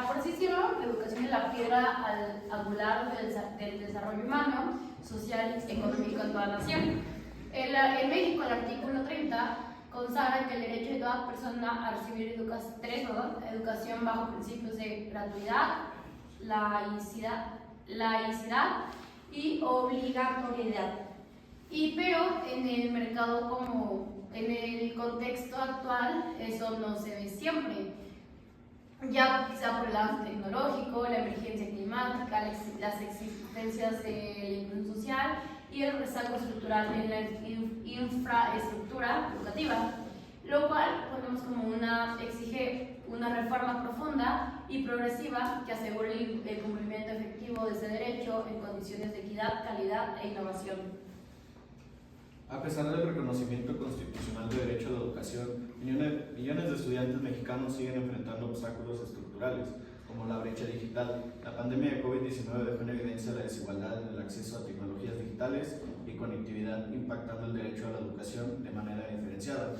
por así decirlo, la educación es la piedra angular del desarrollo humano, social y económico en toda nación. En México, el artículo 30 consagra que el derecho de toda persona a recibir educación bajo principios de gratuidad, laicidad y obligatoriedad. Pero en el mercado, como en el contexto actual, eso no se ve siempre, ya quizá por el avance tecnológico, la emergencia climática, las existencias de la inclusión social y el rezago estructural en la infraestructura educativa, lo cual exige una reforma profunda y progresiva que asegure el cumplimiento efectivo de ese derecho en condiciones de equidad, calidad e innovación. A pesar del reconocimiento constitucional de derecho a la educación, millones de estudiantes mexicanos siguen enfrentando obstáculos estructurales, como la brecha digital. La pandemia de COVID-19 dejó en evidencia la desigualdad en el acceso a tecnologías digitales y conectividad, impactando el derecho a la educación de manera diferenciada.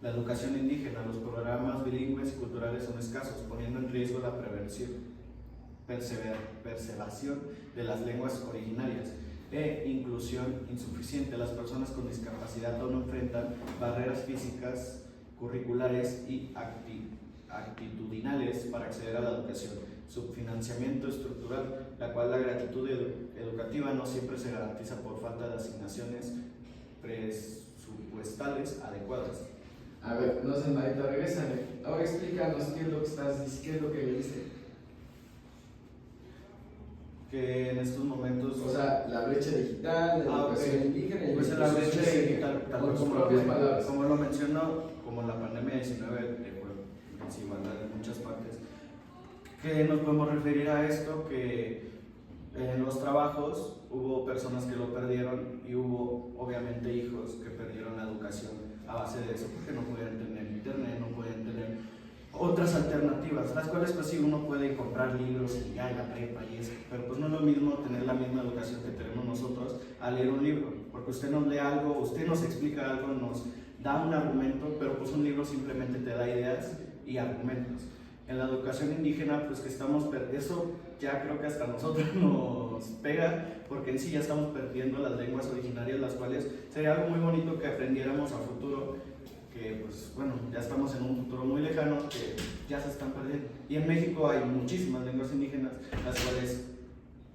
La educación indígena, los programas bilingües y culturales son escasos, poniendo en riesgo la preservación de las lenguas originarias inclusión insuficiente. Las personas con discapacidad aún enfrentan barreras físicas, curriculares y actitudinales para acceder a la educación. Subfinanciamiento estructural, la cual la gratitud educativa no siempre se garantiza por falta de asignaciones presupuestales adecuadas. A ver, no sé, Marita, regrésale. Ahora explícanos qué es lo que leíste. Que en estos momentos... O sea, la brecha digital, la educación indígena... Pues la brecha digital, tal como lo mencionó, como la pandemia 19 dejó desigualdad en muchas partes. ¿Qué nos podemos referir a esto? Que en los trabajos hubo personas que lo perdieron y hubo obviamente hijos que perdieron la educación a base de eso, porque no podían tener internet, no podían tener otras alternativas, las cuales pues sí, uno puede comprar libros y ya en la prepa y eso, pero pues no es lo mismo tener la misma educación que tenemos nosotros a leer un libro, porque usted nos lee algo, usted nos explica algo, nos da un argumento, pero pues un libro simplemente te da ideas y argumentos. En la educación indígena, pues que eso ya creo que hasta nosotros nos pega, porque en sí ya estamos perdiendo las lenguas originarias, las cuales sería algo muy bonito que aprendiéramos a futuro, que pues bueno, ya estamos en un futuro muy lejano que ya se están perdiendo. Y en México hay muchísimas lenguas indígenas, las cuales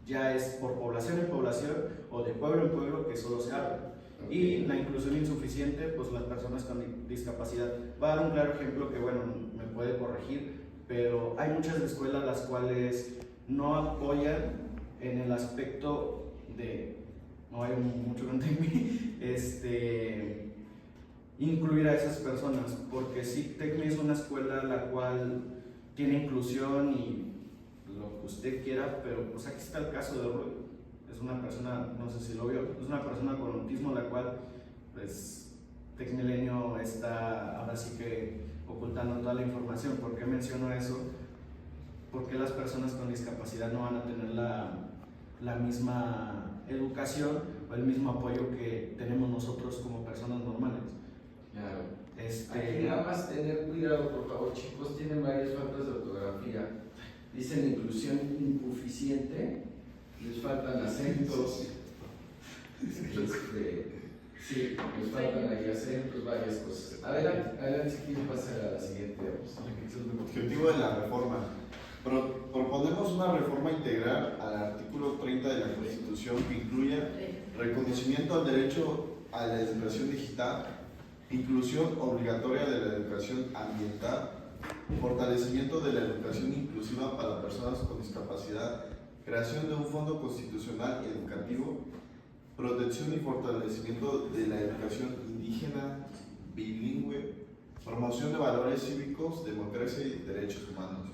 ya es por población en población o de pueblo en pueblo que solo se habla. Y la inclusión insuficiente, pues las personas con discapacidad. Va a dar un claro ejemplo que bueno, me puede corregir, pero hay muchas escuelas las cuales no apoyan en el aspecto de, no hay mucho que entendí, incluir a esas personas, porque sí, TECMI es una escuela la cual tiene inclusión y lo que usted quiera, pero pues aquí está el caso de Roy. Es una persona, no sé si lo vio, es una persona con autismo la cual pues TecMilenio está ahora sí que ocultando toda la información. ¿Por qué menciono eso? Porque las personas con discapacidad no van a tener la misma educación o el mismo apoyo que tenemos nosotros como personas normales. Claro. Aquí nada más tener cuidado, por favor, chicos, tienen varias faltas de ortografía. Dicen inclusión insuficiente, les faltan acentos, sí, les faltan ahí acentos, varias cosas. Adelante, si quieres pasar a la siguiente. Objetivo de la reforma. Proponemos una reforma integral al artículo 30 de la Constitución que incluya reconocimiento al derecho a la educación digital, inclusión obligatoria de la educación ambiental, fortalecimiento de la educación inclusiva para personas con discapacidad, creación de un fondo constitucional educativo, protección y fortalecimiento de la educación indígena bilingüe, promoción de valores cívicos, democracia y derechos humanos,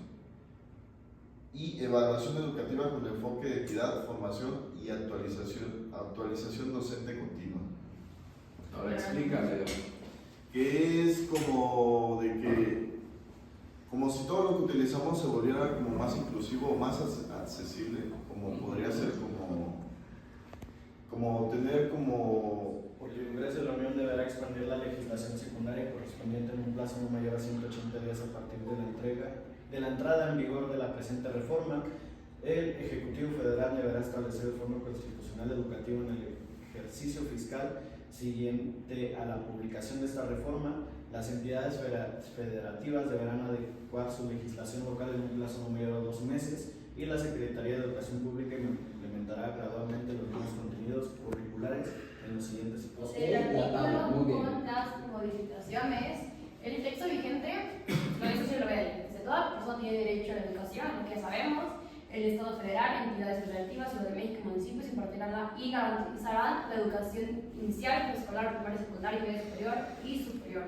y evaluación educativa con enfoque de equidad, formación y actualización docente continua. Ahora explícame. Que es como de que, como si todo lo que utilizamos se volviera como más inclusivo, más accesible, como podría ser como tener como... Porque el Congreso de la Unión deberá expandir la legislación secundaria correspondiente en un plazo no mayor a 180 días a partir de la entrega de la entrada en vigor de la presente reforma, el Ejecutivo Federal deberá establecer el Fondo Constitucional Educativo en el ejercicio fiscal siguiente a la publicación de esta reforma. Las entidades federativas deberán adecuar su legislación local en un plazo no mayor a 2 meses y la Secretaría de Educación Pública implementará gradualmente los nuevos contenidos curriculares en los siguientes ciclos. El artículo con las modificaciones, el texto vigente, eso sí lo voy a leer. Toda persona tiene derecho a la educación, lo que ya sabemos. El Estado federal, entidades federativas, Ciudad de México y municipios impartirán y garantizarán la educación inicial, preescolar, primaria, secundaria, media superior y superior.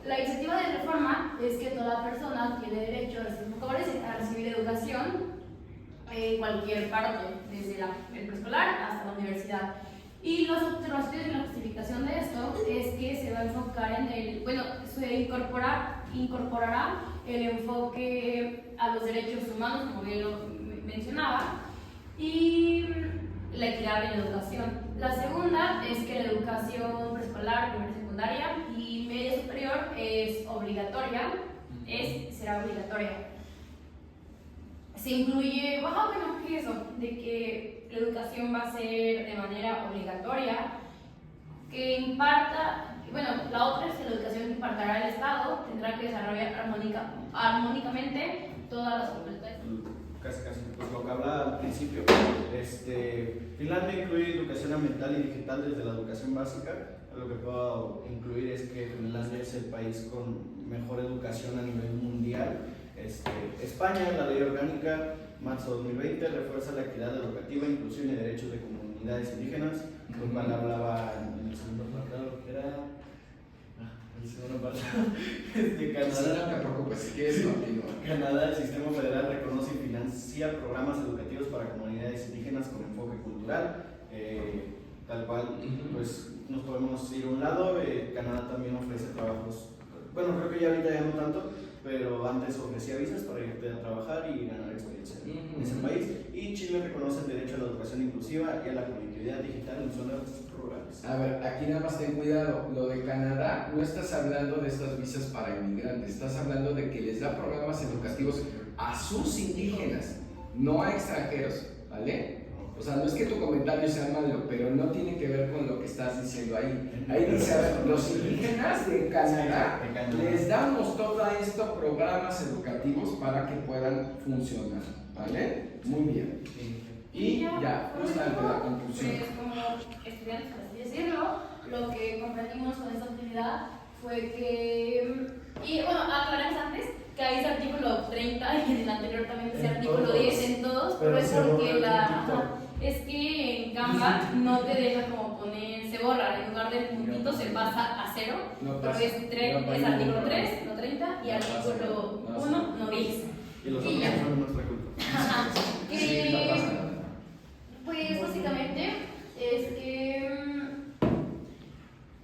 La iniciativa de reforma es que toda persona tiene derecho a recibir educación en cualquier parte, desde el preescolar hasta la universidad. Y las observaciones y la justificación de esto es que se va a enfocar en se incorporará el enfoque a los derechos humanos, como bien lo mencionaba, y la equidad en la educación. La segunda es que la educación preescolar, primaria, secundaria y media superior es obligatoria, será obligatoria. Se incluye, ¿qué es eso? De que la educación va a ser de manera obligatoria, que imparta, la otra es que la educación que impartirá el Estado tendrá que desarrollar armónicamente todas las facultades. Casi, pues lo que hablaba al principio. Finlandia incluye educación ambiental y digital desde la educación básica. Lo que puedo incluir es que Finlandia es el país con mejor educación a nivel mundial. España, la ley orgánica, marzo 2020, refuerza la equidad educativa, inclusión y derechos de comunidades indígenas, lo cual hablaba en el segundo apartado, que era el segundo apartado. Canadá, no te preocupes, si quieres continuar. Canadá, el sistema federal reconoce y financia programas educativos para comunidades indígenas con enfoque cultural, tal cual, pues nos podemos ir a un lado. Canadá también ofrece trabajos, creo que ya ahorita ya no tanto, pero antes ofrecía visas para irte a trabajar y ganar experiencia en ese país. Y Chile reconoce el derecho a la educación inclusiva y a la conectividad digital en zonas rurales. A ver, aquí nada más ten cuidado. Lo de Canadá, no estás hablando de estas visas para inmigrantes, estás hablando de que les da programas educativos a sus indígenas, no a extranjeros, ¿vale? O sea, no es que tu comentario sea malo, pero no tiene que ver con lo que estás diciendo ahí. Ahí dice, a ver, los indígenas de Canadá les damos todo esto programas educativos para que puedan funcionar, ¿vale? Muy bien. Y ya, justamente la conclusión. Pues como estudiantes, por así decirlo, lo que comprendimos con esta actividad fue que, aclaramos antes que hay ese artículo 30 y en el anterior también dice artículo 10 en todos, pero es porque es que en Canva no te deja como poner, se borra, en lugar del puntito se pasa a 0, pero es artículo 3, no 30, y artículo 1, no 10. Y los otros son nuestra culpa. Sí, no pasa nada. Pues básicamente es que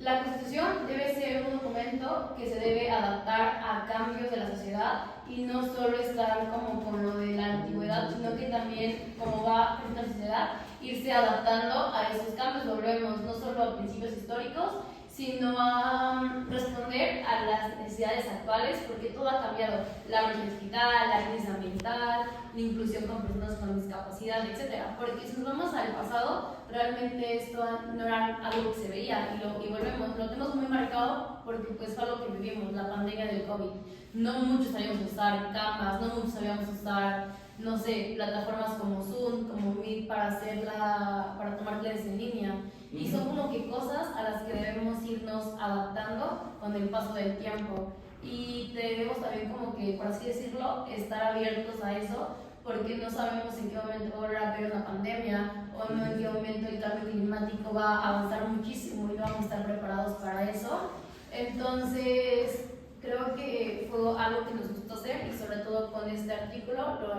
la Constitución debe ser un documento que se debe adaptar a cambios de la sociedad y no solo estar como con lo de la antigüedad, sino que también, como va la sociedad, irse adaptando a esos cambios. Volvemos no solo a principios históricos, sino a responder a las necesidades actuales, porque todo ha cambiado. La brecha digital, la crisis ambiental, la inclusión con personas con discapacidad, etc. Porque si nos vamos al pasado, realmente esto no era algo que se veía y volvemos, lo tenemos muy marcado porque pues fue algo que vivimos, la pandemia del COVID. No muchos sabíamos usar Canvas, no muchos sabíamos usar, no sé, plataformas como Zoom, como Meet para tomar clases en línea. Y son como que cosas a las que debemos irnos adaptando con el paso del tiempo. Y debemos también como que, por así decirlo, estar abiertos a eso, porque no sabemos en qué momento va a volver a haber una pandemia o no en qué momento el cambio climático va a avanzar muchísimo y no vamos a estar preparados para eso. Entonces, creo que fue algo que nos gustó hacer y sobre todo con este artículo lo